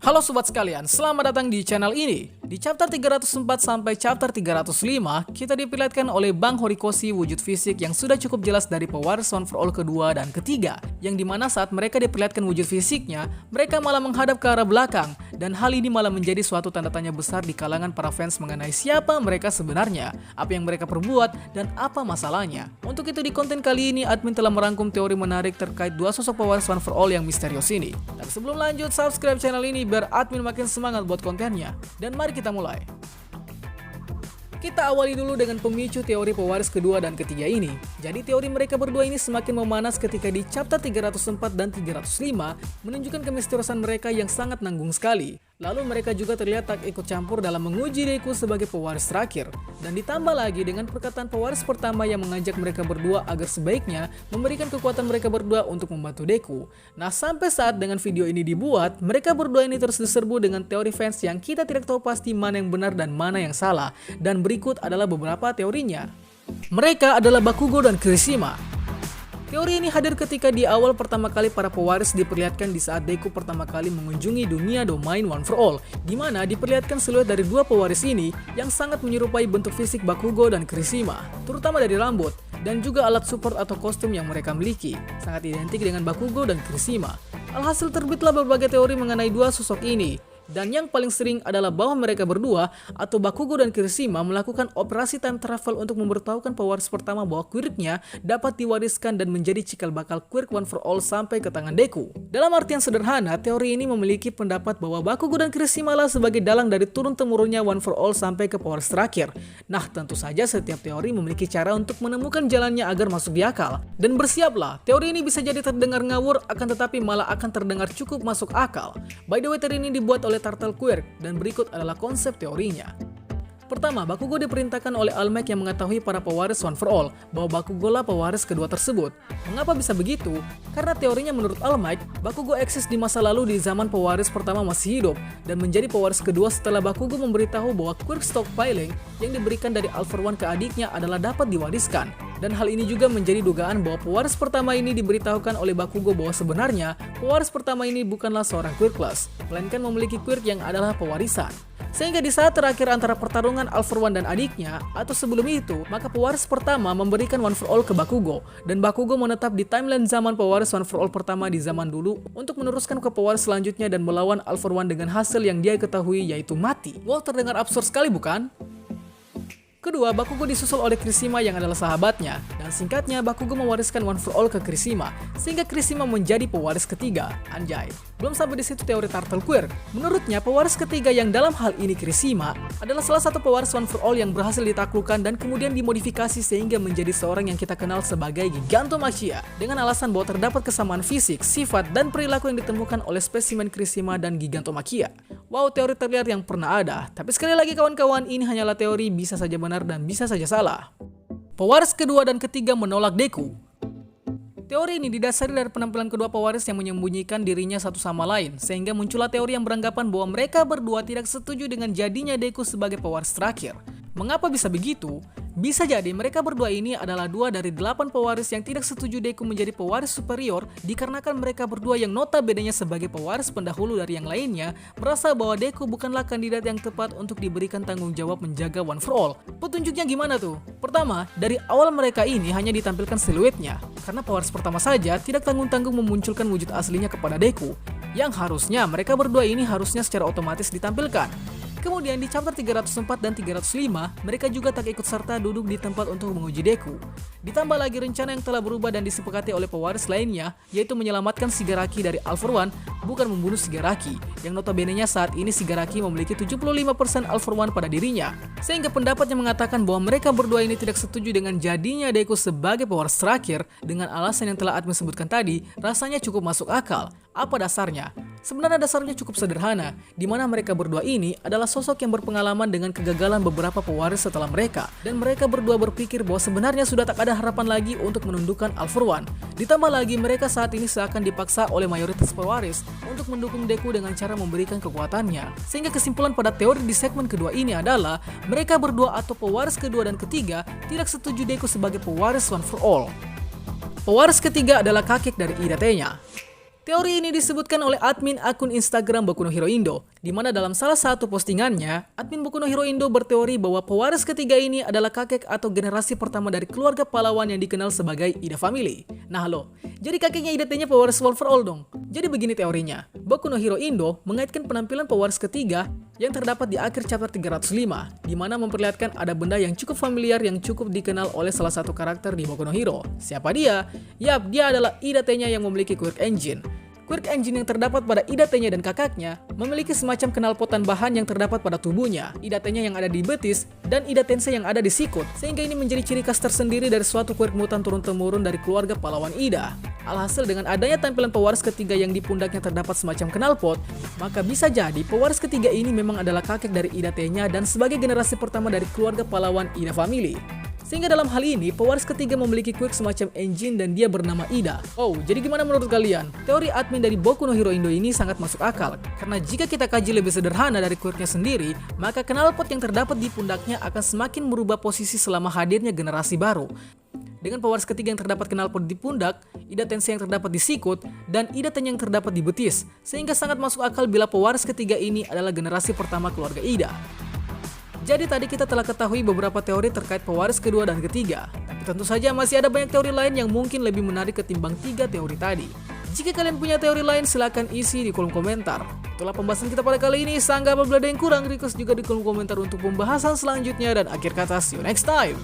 Halo sobat sekalian, selamat datang di channel ini. Di chapter 304 sampai chapter 305, kita diperlihatkan oleh Bang Horikoshi wujud fisik yang sudah cukup jelas dari pewaris One for All kedua dan ketiga. Yang dimana saat mereka diperlihatkan wujud fisiknya, mereka malah menghadap ke arah belakang. Dan hal ini malah menjadi suatu tanda tanya besar di kalangan para fans mengenai siapa mereka sebenarnya, apa yang mereka perbuat, dan apa masalahnya. Untuk itu di konten kali ini, admin telah merangkum teori menarik terkait dua sosok pewaris One for All yang misterius ini. Dan sebelum lanjut, subscribe channel ini biar admin makin semangat buat kontennya. Dan mari kita mulai. Kita awali dulu dengan pemicu teori pewaris kedua dan ketiga ini. Jadi teori mereka berdua ini semakin memanas ketika di chapter 304 dan 305 menunjukkan kemisteriusan mereka yang sangat nanggung sekali. Lalu mereka juga terlihat tak ikut campur dalam menguji Deku sebagai pewaris terakhir. Dan ditambah lagi dengan perkataan pewaris pertama yang mengajak mereka berdua agar sebaiknya memberikan kekuatan mereka berdua untuk membantu Deku. Nah, sampai saat dengan video ini dibuat, mereka berdua ini terus diserbu dengan teori fans yang kita tidak tahu pasti mana yang benar dan mana yang salah. Dan berikut adalah beberapa teorinya. Mereka adalah Bakugo dan Kirishima. Teori ini hadir ketika di awal pertama kali para pewaris diperlihatkan di saat Deku pertama kali mengunjungi dunia domain One for All, di mana diperlihatkan siluet dari dua pewaris ini yang sangat menyerupai bentuk fisik Bakugo dan Kirishima, terutama dari rambut dan juga alat support atau kostum yang mereka miliki, sangat identik dengan Bakugo dan Kirishima. Alhasil terbitlah berbagai teori mengenai dua sosok ini. Dan yang paling sering adalah bahwa mereka berdua atau Bakugo dan Kirishima melakukan operasi time travel untuk memberitahukan pewaris pertama bahwa quirknya dapat diwariskan dan menjadi cikal bakal quirk One for All sampai ke tangan Deku. Dalam artian sederhana, teori ini memiliki pendapat bahwa Bakugo dan Kirishima lah sebagai dalang dari turun-temurunnya One for All sampai ke pewaris terakhir. Nah, tentu saja setiap teori memiliki cara untuk menemukan jalannya agar masuk di akal. Dan bersiaplah, teori ini bisa jadi terdengar ngawur akan tetapi malah akan terdengar cukup masuk akal. By the way, teori ini dibuat oleh Turtle Quirk dan berikut adalah konsep teorinya. Pertama, Bakugo diperintahkan oleh All Might yang mengetahui para pewaris One for All bahwa Bakugo lah pewaris kedua tersebut. Mengapa bisa begitu? Karena teorinya menurut All Might, Bakugo eksis di masa lalu di zaman pewaris pertama masih hidup dan menjadi pewaris kedua setelah Bakugo memberitahu bahwa quirk stockpiling yang diberikan dari All for One ke adiknya adalah dapat diwariskan. Dan hal ini juga menjadi dugaan bahwa pewaris pertama ini diberitahukan oleh Bakugo bahwa sebenarnya pewaris pertama ini bukanlah seorang quirkless, melainkan memiliki quirk yang adalah pewarisan. Sehingga di saat terakhir antara pertarungan All for One dan adiknya, atau sebelum itu, maka pewaris pertama memberikan One for All ke Bakugo, dan Bakugo menetap di timeline zaman pewaris One for All pertama di zaman dulu untuk meneruskan ke pewaris selanjutnya dan melawan All for One dengan hasil yang dia ketahui yaitu mati. Wow, terdengar absurd sekali bukan? Kedua, Bakugo disusul oleh Kirishima yang adalah sahabatnya, dan singkatnya Bakugo mewariskan One for All ke Kirishima, sehingga Kirishima menjadi pewaris ketiga. Anjay. Belum sampai di situ teori Turtle Quirk. Menurutnya, pewaris ketiga yang dalam hal ini Kirishima adalah salah satu pewaris One for All yang berhasil ditaklukkan dan kemudian dimodifikasi sehingga menjadi seorang yang kita kenal sebagai Gigantomachia, dengan alasan bahwa terdapat kesamaan fisik, sifat, dan perilaku yang ditemukan oleh spesimen Kirishima dan Gigantomachia. Wow, teori terlihat yang pernah ada. Tapi sekali lagi kawan-kawan, ini hanyalah teori, bisa saja benar dan bisa saja salah. Pewaris kedua dan ketiga menolak Deku. Teori ini didasari dari penampilan kedua pewaris yang menyembunyikan dirinya satu sama lain, sehingga muncullah teori yang beranggapan bahwa mereka berdua tidak setuju dengan jadinya Deku sebagai pewaris terakhir. Mengapa bisa begitu? Bisa jadi mereka berdua ini adalah dua dari 8 pewaris yang tidak setuju Deku menjadi pewaris superior dikarenakan mereka berdua yang notabene sebagai pewaris pendahulu dari yang lainnya merasa bahwa Deku bukanlah kandidat yang tepat untuk diberikan tanggung jawab menjaga One for All. Petunjuknya gimana tuh? Pertama, dari awal mereka ini hanya ditampilkan siluetnya, karena pewaris pertama saja tidak tanggung-tanggung memunculkan wujud aslinya kepada Deku, yang harusnya mereka berdua ini harusnya secara otomatis ditampilkan. Kemudian di chapter 304 dan 305, mereka juga tak ikut serta duduk di tempat untuk menguji Deku. Ditambah lagi rencana yang telah berubah dan disepakati oleh pewaris lainnya, yaitu menyelamatkan Shigaraki dari All for One, bukan membunuh Shigaraki, yang notabene-nya saat ini Shigaraki memiliki 75% All for One pada dirinya. Sehingga pendapatnya mengatakan bahwa mereka berdua ini tidak setuju dengan jadinya Deku sebagai pewaris terakhir, dengan alasan yang telah admin sebutkan tadi, rasanya cukup masuk akal. Apa dasarnya? Sebenarnya dasarnya cukup sederhana, di mana mereka berdua ini adalah sosok yang berpengalaman dengan kegagalan beberapa pewaris setelah mereka, dan mereka berdua berpikir bahwa sebenarnya sudah tak ada harapan lagi untuk menundukkan All for One. Ditambah lagi mereka saat ini seakan dipaksa oleh mayoritas pewaris untuk mendukung Deku dengan cara memberikan kekuatannya. Sehingga kesimpulan pada teori di segmen kedua ini adalah mereka berdua atau pewaris kedua dan ketiga tidak setuju Deku sebagai pewaris One for All. Pewaris ketiga adalah kakek dari Idatenya. Teori ini disebutkan oleh admin akun Instagram Boku no Hero Indo, di mana dalam salah satu postingannya, admin Boku no Hero Indo berteori bahwa pewaris ketiga ini adalah kakek atau generasi pertama dari keluarga pahlawan yang dikenal sebagai Ida Family. Nah lo, jadi kakeknya Ida T-nya pewaris overall dong. Jadi begini teorinya, Boku no Hero Indo mengaitkan penampilan pewaris ketiga yang terdapat di akhir chapter 305, di mana memperlihatkan ada benda yang cukup familiar yang cukup dikenal oleh salah satu karakter di Boku no Hero. Siapa dia? Yap, dia adalah Ida T-nya yang memiliki Quirk Engine. Quirk Engine yang terdapat pada Ida T-nya dan kakaknya memiliki semacam knalpot bahan yang terdapat pada tubuhnya, Ida T-nya yang ada di betis, dan Ida Tensei yang ada di sikut, sehingga ini menjadi ciri khas tersendiri dari suatu quirk mutan turun-temurun dari keluarga pahlawan Ida. Alhasil dengan adanya tampilan pewaris ketiga yang di pundaknya terdapat semacam knalpot, maka bisa jadi pewaris ketiga ini memang adalah kakek dari Ida T-nya dan sebagai generasi pertama dari keluarga pahlawan Ida Family. Sehingga dalam hal ini, pewaris ketiga memiliki quirk semacam engine dan dia bernama Ida. Oh, jadi gimana menurut kalian? Teori admin dari Boku no Hero Indo ini sangat masuk akal, karena jika kita kaji lebih sederhana dari quirknya sendiri, maka knalpot yang terdapat di pundaknya akan semakin merubah posisi selama hadirnya generasi baru. Dengan pewaris ketiga yang terdapat knalpot di pundak, Ida Tensei yang terdapat di sikut, dan Ida Ten yang terdapat di betis, sehingga sangat masuk akal bila pewaris ketiga ini adalah generasi pertama keluarga Ida. Jadi tadi kita telah ketahui beberapa teori terkait pewaris kedua dan ketiga. Tapi tentu saja masih ada banyak teori lain yang mungkin lebih menarik ketimbang 3 teori tadi. Jika kalian punya teori lain silahkan isi di kolom komentar. Itulah pembahasan kita pada kali ini. Sangga apabila ada yang kurang, request juga di kolom komentar untuk pembahasan selanjutnya. Dan akhir kata, see you next time.